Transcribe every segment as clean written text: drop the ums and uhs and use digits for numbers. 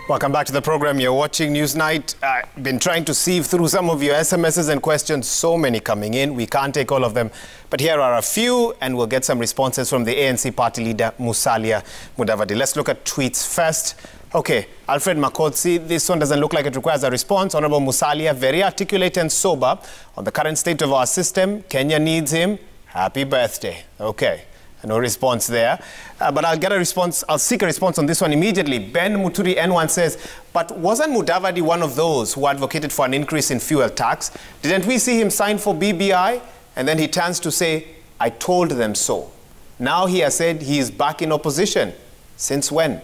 Welcome back to the program. You're watching Newsnight. I've been trying to sieve through some of your SMSs and questions. So many coming in. We can't take all of them. But here are a few, and we'll get some responses from the ANC party leader, Musalia Mudavadi. Let's look at tweets first. Okay, Alfred Makotsi, this one doesn't look like it requires a response. Honorable Musalia, very articulate and sober on the current state of our system. Kenya needs him. Happy birthday. Okay. No response there. But I'll get a response. I'll seek a response on this one immediately. Ben Muturi N1 says, but wasn't Mudavadi one of those who advocated for an increase in fuel tax? Didn't we see him sign for BBI? And then he turns to say, I told them so. Now he has said he is back in opposition. Since when?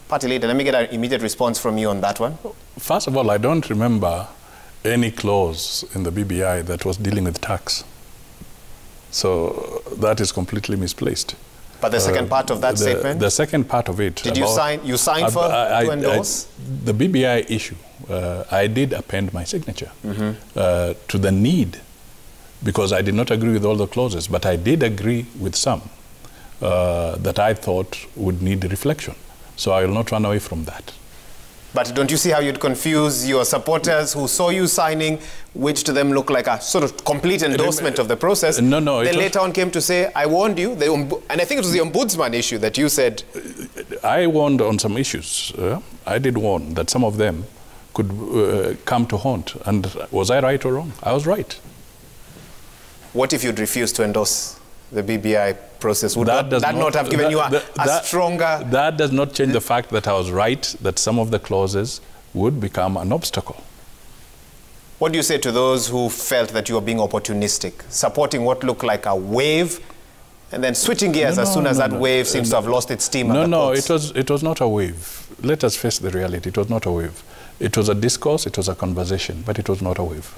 Party leader, let me get an immediate response from you on that one. First of all, I don't remember any clause in the BBI that was dealing with tax. So that is completely misplaced. But the second part of that statement? The second part of it. Did you sign? You signed to endorse? The BBI issue, I did append my signature to the need, because I did not agree with all the clauses, but I did agree with some that I thought would need reflection. So I will not run away from that. But don't you see how you'd confuse your supporters who saw you signing, which to them looked like a sort of complete endorsement of the process? No, no. Then later on came to say, I warned you. And I think it was the ombudsman issue that you said. I warned on some issues. I did warn that some of them could come to haunt. And was I right or wrong? I was right. What if you'd refused to endorse the BBI process? Would that not have given you a stronger... That does not change the fact that I was right, that some of the clauses would become an obstacle. What do you say to those who felt that you were being opportunistic, supporting what looked like a wave, and then switching gears as soon as that wave seems to have lost its steam? No, it was not a wave. Let us face the reality. It was not a wave. It was a discourse, it was a conversation, but it was not a wave.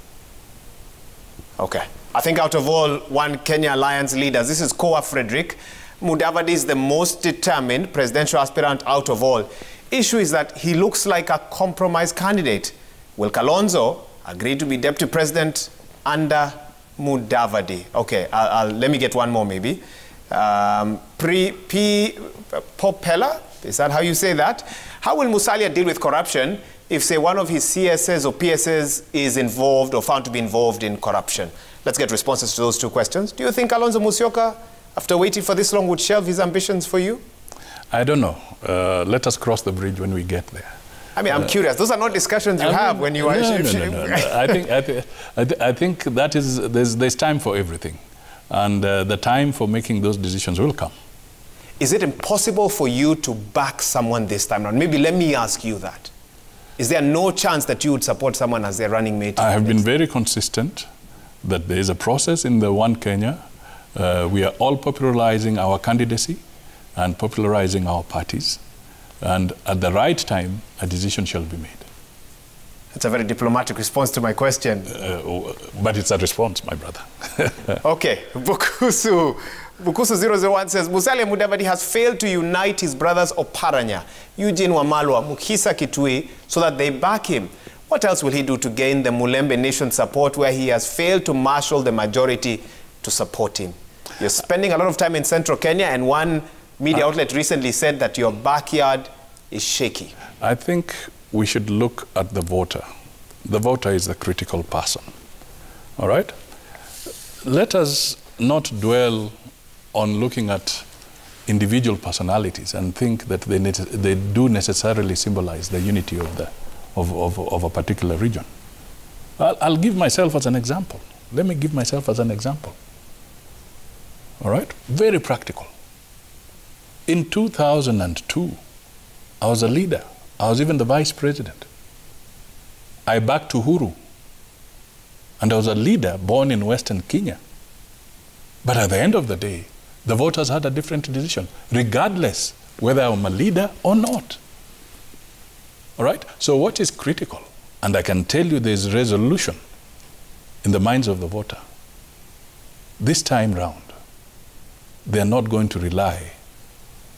Okay. I think out of all One Kenya Alliance leaders, this is Koa Frederick. Mudavadi is the most determined presidential aspirant out of all. Issue is that he looks like a compromise candidate. Will Kalonzo agree to be deputy president under Mudavadi? Okay, let me get one more maybe. Popella, is that how you say that? How will Musalia deal with corruption if, say, one of his CSs or PSs is involved or found to be involved in corruption? Let's get responses to those two questions. Do you think Kalonzo Musyoka, after waiting for this long, would shelve his ambitions for you? I don't know. Let us cross the bridge when we get there. I mean, I'm curious. Those are not discussions you have when you are... No. I think that is, there's time for everything. And the time for making those decisions will come. Is it impossible for you to back someone this time around? Maybe let me ask you that. Is there no chance that you would support someone as their running mate? I have been very consistent that there is a process in the One Kenya. We are all popularizing our candidacy and popularizing our parties. And at the right time, a decision shall be made. That's a very diplomatic response to my question. But it's a response, my brother. Okay. Bukusu 001 says, Musalia Mudavadi has failed to unite his brothers Oparanya, Eugene Wamalwa, Mukisa Kitui, so that they back him. What else will he do to gain the Mulembe Nation support where he has failed to marshal the majority to support him? You're spending a lot of time in central Kenya, and one media outlet recently said that your backyard is shaky. I think we should look at the voter. The voter is the critical person. All right? Let us not dwell on looking at individual personalities and think that they do necessarily symbolize the unity of a particular region. I'll give myself as an example. Let me give myself as an example. All right? Very practical. In 2002, I was a leader. I was even the vice president. I backed Uhuru. And I was a leader born in Western Kenya. But at the end of the day, the voters had a different decision, regardless whether I'm a leader or not. All right? So what is critical? And I can tell you there's resolution in the minds of the voter. This time round, they're not going to rely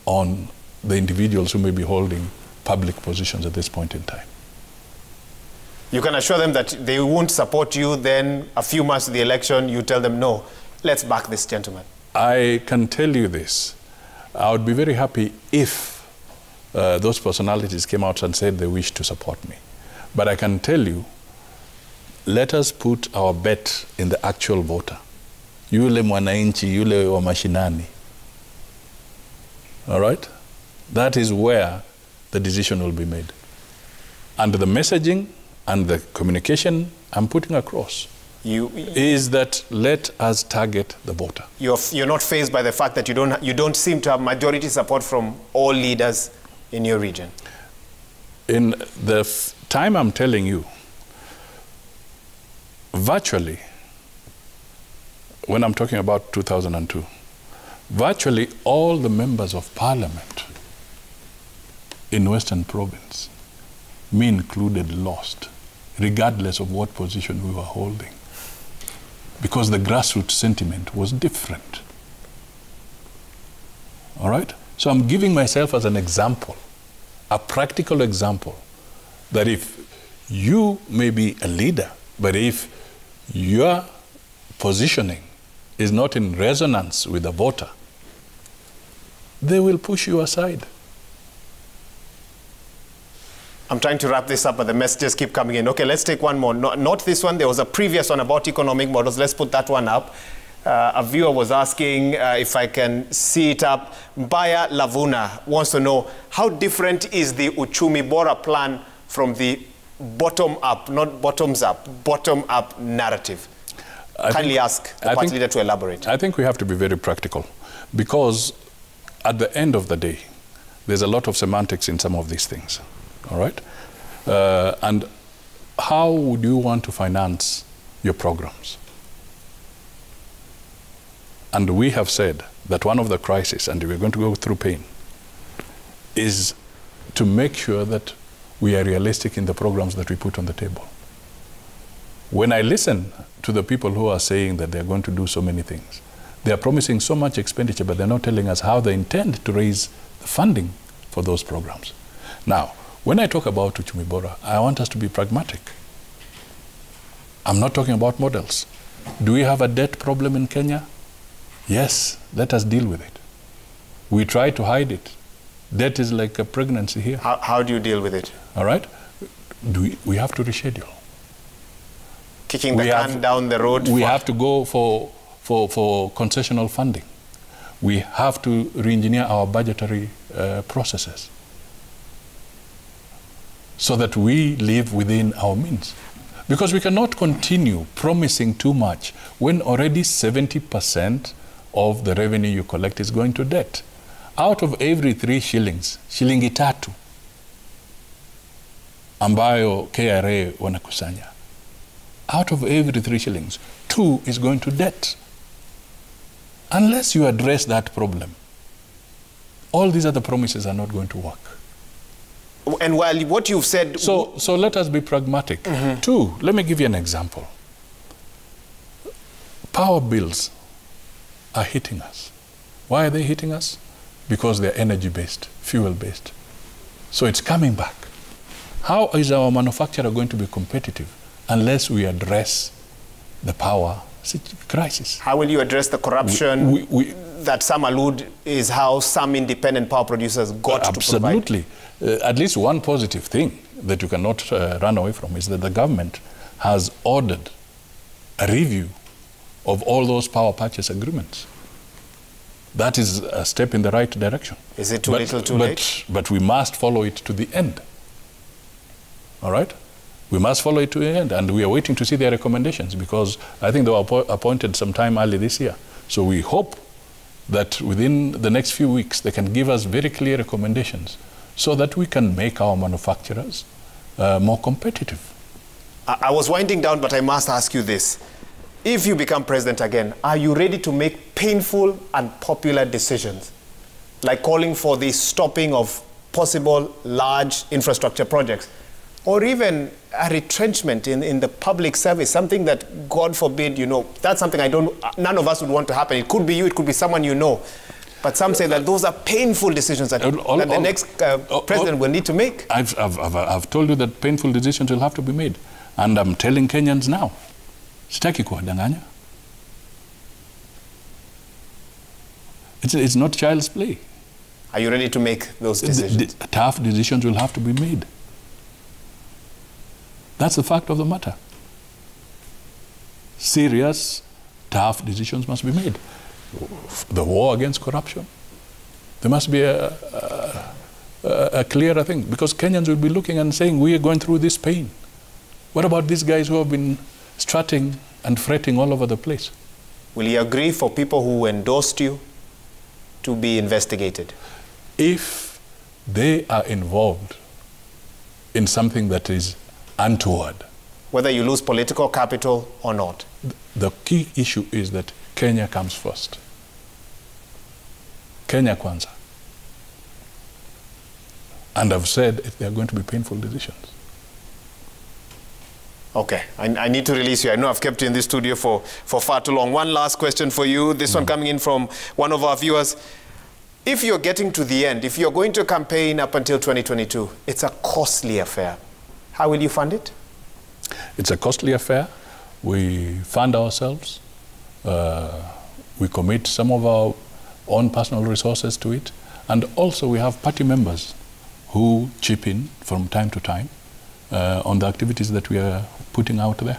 on the individuals who may be holding public positions at this point in time. You can assure them that they won't support you, then a few months to the election, you tell them, no, let's back this gentleman. I can tell you this. I would be very happy if those personalities came out and said they wish to support me. But I can tell you, let us put our bet in the actual voter. Yule mwananchi, yule wa mashinani. All right? That is where the decision will be made. And the messaging and the communication I'm putting across is that let us target the voter. You're not fazed by the fact that you don't seem to have majority support from all leaders in your region. In the time I'm telling you, virtually, when I'm talking about 2002, virtually all the members of parliament in Western Province, me included, lost, regardless of what position we were holding, because the grassroots sentiment was different. All right? So I'm giving myself as an example, a practical example, that if you may be a leader, but if your positioning is not in resonance with the voter, they will push you aside. I'm trying to wrap this up, but the messages keep coming in. Okay, let's take one more. Not this one. There was a previous one about economic models. Let's put that one up. A viewer was asking if I can see it up. Mbaya Lavuna wants to know, how different is the Uchumi Bora plan from the bottom-up, not bottoms-up, bottom-up narrative? Kindly ask the party leader to elaborate. I think we have to be very practical, because at the end of the day, there's a lot of semantics in some of these things. All right? And how would you want to finance your programs? And we have said that one of the crises, and we're going to go through pain, is to make sure that we are realistic in the programs that we put on the table. When I listen to the people who are saying that they're going to do so many things, they are promising so much expenditure, but they're not telling us how they intend to raise the funding for those programs. Now, when I talk about Uchumi Bora, I want us to be pragmatic. I'm not talking about models. Do we have a debt problem in Kenya? Yes, let us deal with it. We try to hide it. Debt is like a pregnancy here. How do you deal with it? All right? We have to reschedule. Kicking the can down the road? We have to go for concessional funding. We have to re-engineer our budgetary processes so that we live within our means. Because we cannot continue promising too much when already 70% of the revenue you collect is going to debt. Out of every 3 shillings, shilingi 3 ambayo KRA wanakusanya, out of every 3 shillings, 2 is going to debt. Unless you address that problem, all these other promises are not going to work. And while what you've said... So let us be pragmatic. 2, let me give you an example. Power bills are hitting us. Why are they hitting us? Because they're energy-based, fuel-based. So it's coming back. How is our manufacturer going to be competitive unless we address the power crisis? How will you address the corruption that some allude is how some independent power producers got to provide? Absolutely. At least one positive thing that you cannot run away from is that the government has ordered a review of all those power purchase agreements. That is a step in the right direction. Is it too little, too late? But we must follow it to the end. All right? We must follow it to the end, and we are waiting to see their recommendations, because I think they were appointed sometime early this year. So we hope that within the next few weeks they can give us very clear recommendations so that we can make our manufacturers more competitive. I was winding down, but I must ask you this. If you become president again, are you ready to make painful and popular decisions, like calling for the stopping of possible large infrastructure projects, or even a retrenchment in the public service, something that, God forbid, that's something none of us would want to happen. It could be you, it could be someone you know. But some say that those are painful decisions that the next president will need to make. I've told you that painful decisions will have to be made. And I'm telling Kenyans now, sitaki kuwadanganya. It's not child's play. Are you ready to make those decisions? The tough decisions will have to be made. That's the fact of the matter. Serious, tough decisions must be made. The war against corruption. There must be a clearer thing, because Kenyans will be looking and saying, we are going through this pain. What about these guys who have been strutting and fretting all over the place? Will you agree for people who endorsed you to be investigated? If they are involved in something that is untoward, whether you lose political capital or not, the key issue is that Kenya comes first. Kenya Kwanza. And I've said they are going to be painful decisions. Okay, I need to release you. I know I've kept you in this studio for far too long. One last question for you. This one coming in from one of our viewers. If you're getting to the end, if you're going to campaign up until 2022, it's a costly affair. How will you fund it? It's a costly affair. We fund ourselves. We commit some of our own personal resources to it. And also we have party members who chip in from time to time on the activities that we are putting out there.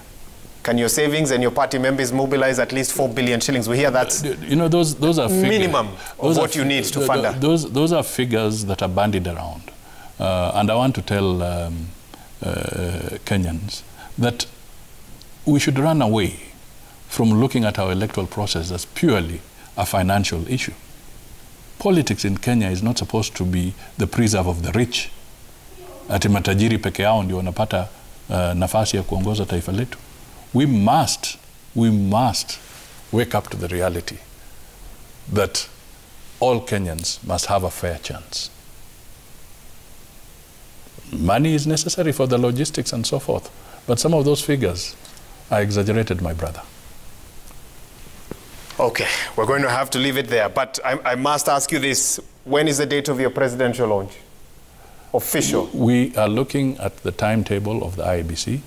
Can your savings and your party members mobilize at least 4 billion shillings? We hear that's you know, those are figures. Minimum of what you need to fund that. Those are figures that are bandied around. And I want to tell Kenyans that we should run away from looking at our electoral process as purely a financial issue. Politics in Kenya is not supposed to be the preserve of the rich. Ati matajiri peke yao ndio wanapata nafasi ya kuongoza taifa letu. We must wake up to the reality that all Kenyans must have a fair chance. Money is necessary for the logistics and so forth, but some of those figures are exaggerated, my brother. Okay, we're going to have to leave it there, but I must ask you this. When is the date of your presidential launch? Official. We are looking at the timetable of the IEBC.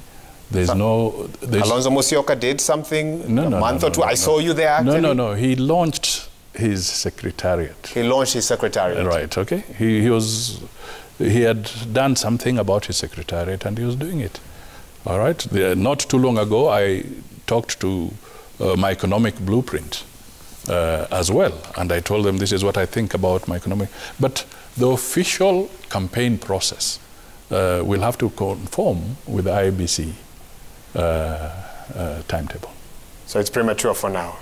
There's Alonzo Musyoka did something a month or two. I saw you there, actually. No. He launched his secretariat. He launched his secretariat. Right, okay. He had done something about his secretariat and he was doing it. All right. Not too long ago, I talked to my economic blueprint as well. And I told them this is what I think about my economic. But the official campaign process will have to conform with the IEBC timetable. So it's premature for now?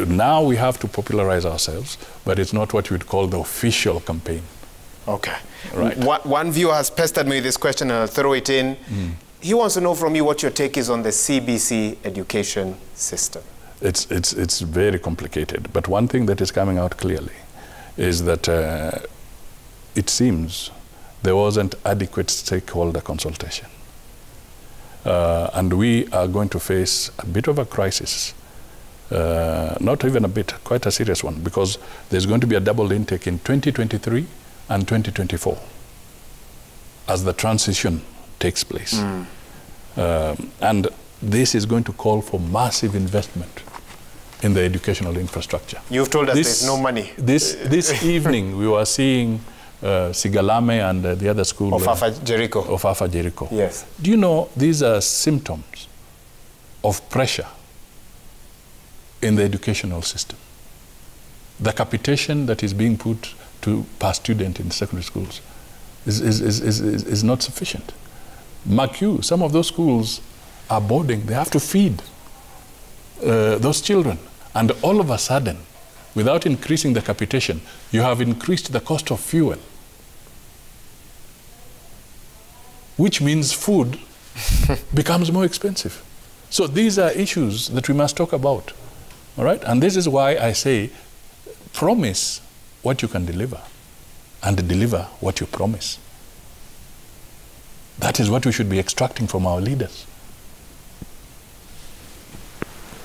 Now we have to popularize ourselves, but it's not what you would call the official campaign. Okay. Right. One viewer has pestered me with this question and I'll throw it in. He wants to know from you what your take is on the CBC education system. It's very complicated, but one thing that is coming out clearly is that it seems there wasn't adequate stakeholder consultation. And we are going to face a bit of a crisis, not even a bit, quite a serious one, because there's going to be a double intake in 2023 and 2024 as the transition takes place. And this is going to call for massive investment in the educational infrastructure. You've told us there's no money. This evening we were seeing Sigalame and the other school. Ofafa Jericho. Ofafa Jericho. Yes. Do you know these are symptoms of pressure in the educational system? The capitation that is being put per student in secondary schools is not sufficient. Mark you, some of those schools are boarding. They have to feed those children. And all of a sudden, without increasing the capitation, you have increased the cost of fuel, which means food becomes more expensive. So these are issues that we must talk about, all right? And this is why I say, promise what you can deliver and deliver what you promise. That is what we should be extracting from our leaders.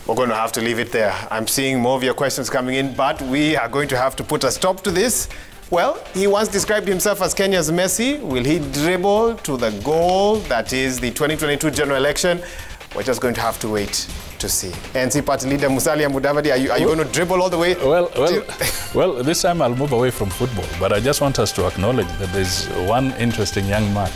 We're going to have to leave it there. I'm seeing more of your questions coming in, but we are going to have to put a stop to this. Well, he once described himself as Kenya's Messi. Will he dribble to the goal that is the 2022 general election? We're just going to have to wait to see. ANC Party Leader Musalia Mudavadi, are you going to dribble all the way? Well, this time I'll move away from football, but I just want us to acknowledge that there's one interesting young man,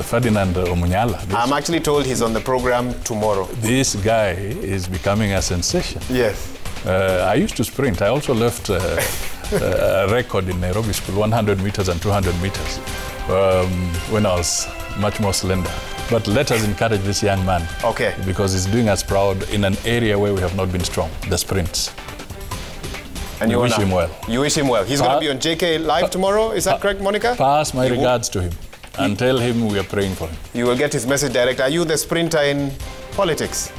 Ferdinand Omunyala. I'm actually told he's on the program tomorrow. This guy is becoming a sensation. Yes. I used to sprint. I also left a record in Nairobi School, 100 meters and 200 meters, when I was much more slender. But let us encourage this young man. Okay. Because he's doing us proud in an area where we have not been strong, the sprints. And you wish him well. You wish him well. He's going to be on JK Live tomorrow. Is that correct, Monica? Pass my regards to him and tell him we are praying for him. You will get his message direct. Are you the sprinter in politics?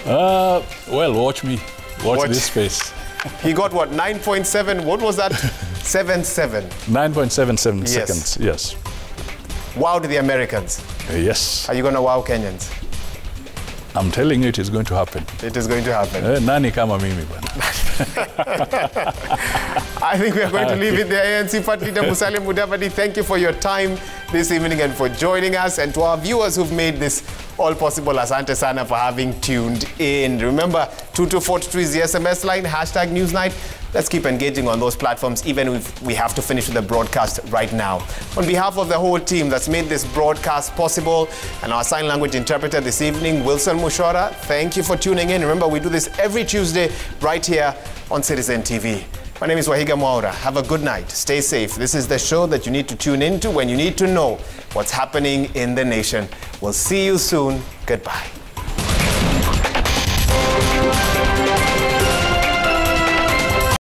Well, watch me. Watch this space. He got what, 9.7? What was that? 7.7. 9.77 seconds, yes. Wow to the Americans. Yes. Are you going to wow Kenyans? I'm telling you, it is going to happen. It is going to happen. Nani kama mimi bana. I think we are going to leave it there. ANC Party Leader Musalia Mudavadi, thank you for your time this evening and for joining us. And to our viewers who've made this all possible, asante sana for having tuned in. Remember, 22422 is the SMS line, hashtag Newsnight. Let's keep engaging on those platforms, even if we have to finish with the broadcast right now. On behalf of the whole team that's made this broadcast possible, and our sign language interpreter this evening, Wilson Mushora, thank you for tuning in. Remember, we do this every Tuesday right here on Citizen TV. My name is Wahiga Mwaura. Have a good night. Stay safe. This is the show that you need to tune into when you need to know what's happening in the nation. We'll see you soon. Goodbye.